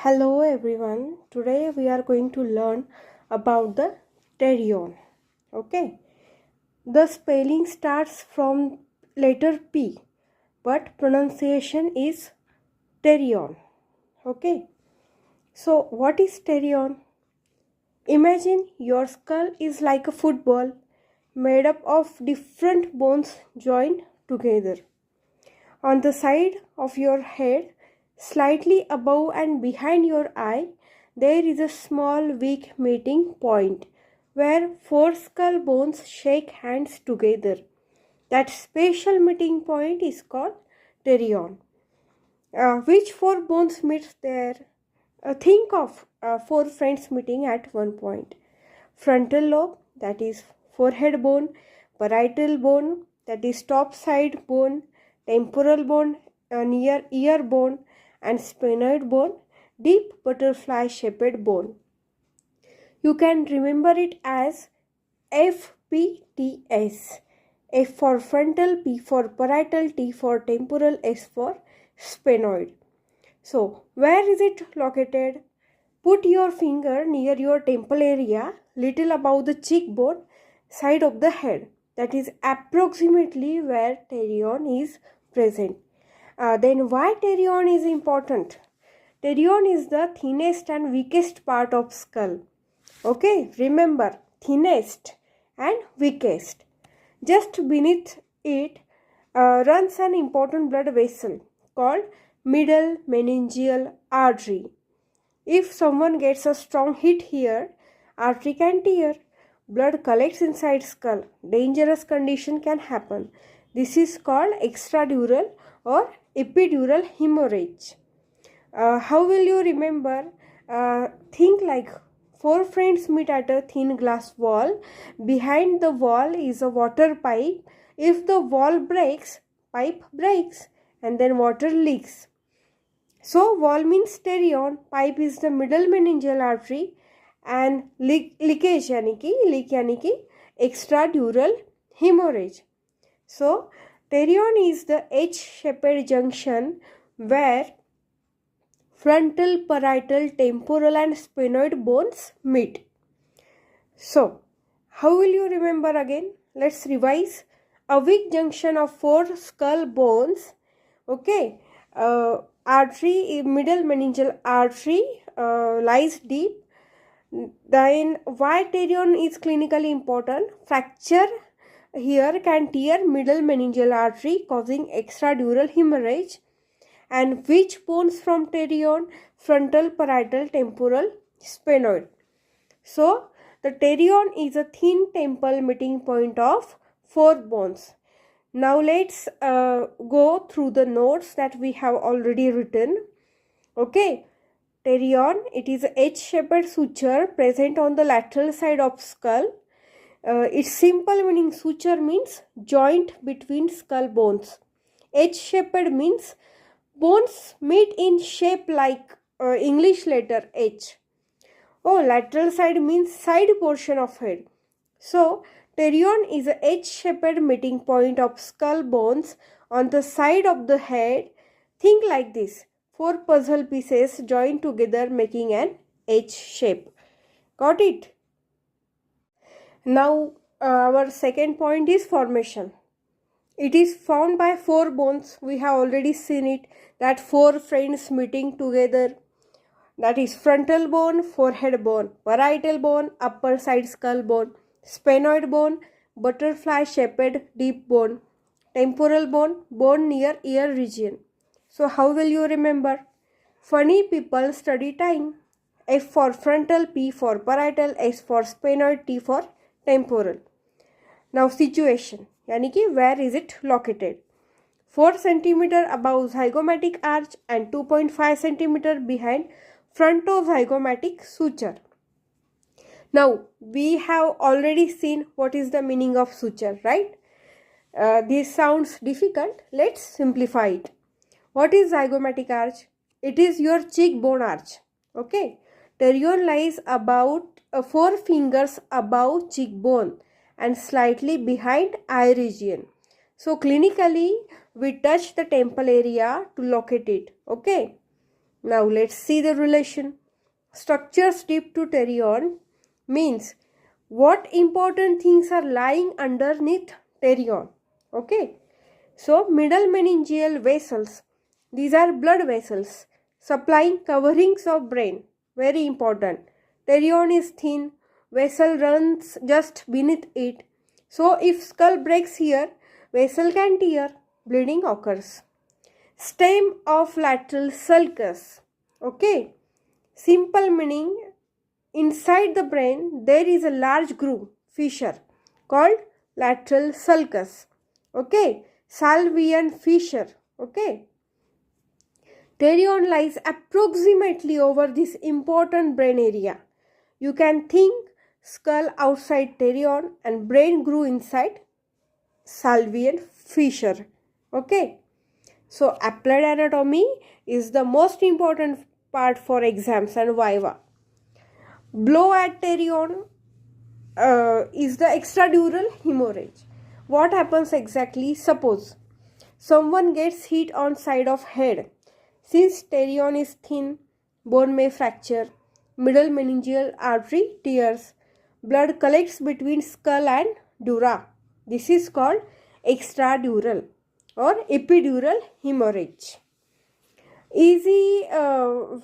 Hello everyone. Today we are going to learn about the PTERION. Okay. The spelling starts from letter P, but pronunciation is PTERION. Okay. So what is PTERION? Imagine your skull is like a football made up of different bones joined together. On the side of your head, slightly above and behind your eye, there is a small weak meeting point where four skull bones shake hands together. That special meeting point is called PTERION. Which four bones meet there? Think of four friends meeting at one point. Frontal lobe, that is forehead bone, parietal bone, that is top side bone, temporal bone, near ear bone, and sphenoid bone, deep butterfly shaped bone. You can remember it as FPTS. F for frontal, P for parietal, T for temporal, S for sphenoid. So, where is it located? Put your finger near your temple area, little above the cheekbone, side of the head. That is approximately where PTERION is present. Then why PTERION is important? PTERION is the thinnest and weakest part of skull. Okay, remember, thinnest and weakest. Just beneath it runs an important blood vessel called middle meningeal artery. If someone gets a strong hit here, artery can tear. Blood collects inside skull. Dangerous condition can happen. This is called extradural or epidural hemorrhage. How will you remember? Think like four friends meet at a thin glass wall. Behind the wall is a water pipe. If the wall breaks, pipe breaks and then water leaks. So wall means PTERION, pipe is the middle meningeal artery, and leakage यानी कि extradural hemorrhage. So PTERION is the H-shaped junction where frontal, parietal, temporal and sphenoid bones meet. So how will you remember again? Let's revise. A weak junction of four skull bones. Okay. Artery, middle meningeal artery lies deep. Then why PTERION is clinically important? Fracture here can tear middle meningeal artery causing extradural hemorrhage. And which bones from PTERION? Frontal, parietal, temporal, sphenoid. So the PTERION is a thin temple meeting point of four bones. Now let's go through the notes that we have already written. Okay, PTERION, it is a H-shaped suture present on the lateral side of skull. Its simple meaning suture means joint between skull bones. H-shaped means bones meet in shape like English letter H. Oh, lateral side means side portion of head. So PTERION is a H-shaped meeting point of skull bones on the side of the head. Think like this. Four puzzle pieces joined together making an H shape. Got it? Now our second point is formation. It is formed by four bones. We have already seen it, that four friends meeting together. That is frontal bone, forehead bone, parietal bone, upper side skull bone, sphenoid bone, butterfly shaped deep bone, temporal bone, bone near ear region. So how will you remember? Funny people study time. F for frontal, P for parietal, S for sphenoid, T for temporal. Now situation, यानी कि where is it located? 4 cm above zygomatic arch and 2.5 cm behind frontozygomatic suture. Now, we have already seen what is the meaning of suture, right? This sounds difficult. Let's simplify it. What is zygomatic arch? It is your cheekbone arch. Okay. PTERION lies about 4 fingers above cheekbone and slightly behind eye region. So, clinically, we touch the temple area to locate it. Okay. Now let's see the relation. Structures deep to pterion means what important things are lying underneath pterion. Okay. So middle meningeal vessels, these are blood vessels supplying coverings of brain. Very important. Pterion is thin, vessel runs just beneath it. So if skull breaks here, vessel can tear, bleeding occurs. Stem of lateral sulcus. Okay. Simple meaning, inside the brain there is a large groove, fissure called lateral sulcus. Okay. Salvian fissure. Okay. Pterion lies approximately over this important brain area. You can think skull outside pterion and brain groove inside Salvian fissure. Okay. So applied anatomy is the most important part for exams and viva. Blow at pterion is the extradural hemorrhage. What happens exactly? Suppose someone gets hit on side of head. Since pterion is thin, bone may fracture, middle meningeal artery tears, blood collects between skull and dura. This is called extradural or epidural hemorrhage. Easy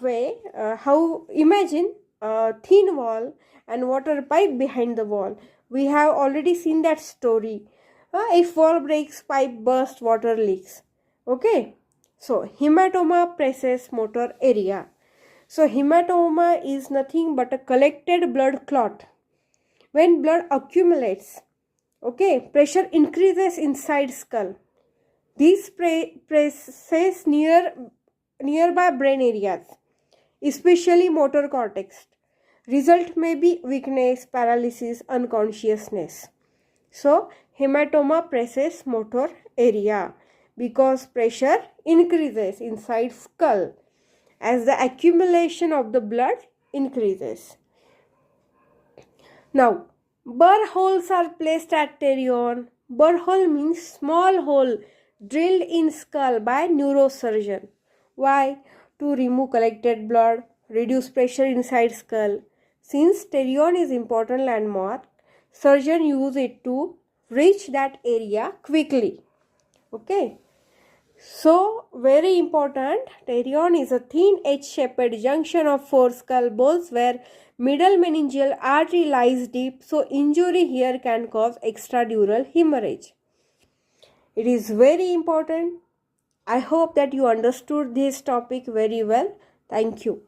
way, how imagine a thin wall and water pipe behind the wall. We have already seen that story. If wall breaks, pipe bursts, water leaks. Okay. So hematoma presses motor area. So hematoma is nothing but a collected blood clot. When blood accumulates, okay, pressure increases inside skull. These presses nearby brain areas, especially motor cortex. Result may be weakness, paralysis, unconsciousness. So hematoma presses motor area because pressure increases inside skull as the accumulation of the blood increases. Now, burr holes are placed at pterion. Burr hole means small hole drilled in skull by neurosurgeon. Why? To remove collected blood, reduce pressure inside skull. Since pterion is important landmark, surgeon use it to reach that area quickly. Okay. So very important, pterion is a thin H-shaped junction of four skull bones where middle meningeal artery lies deep. So injury here can cause extradural hemorrhage. It is very important. I hope that you understood this topic very well. Thank you.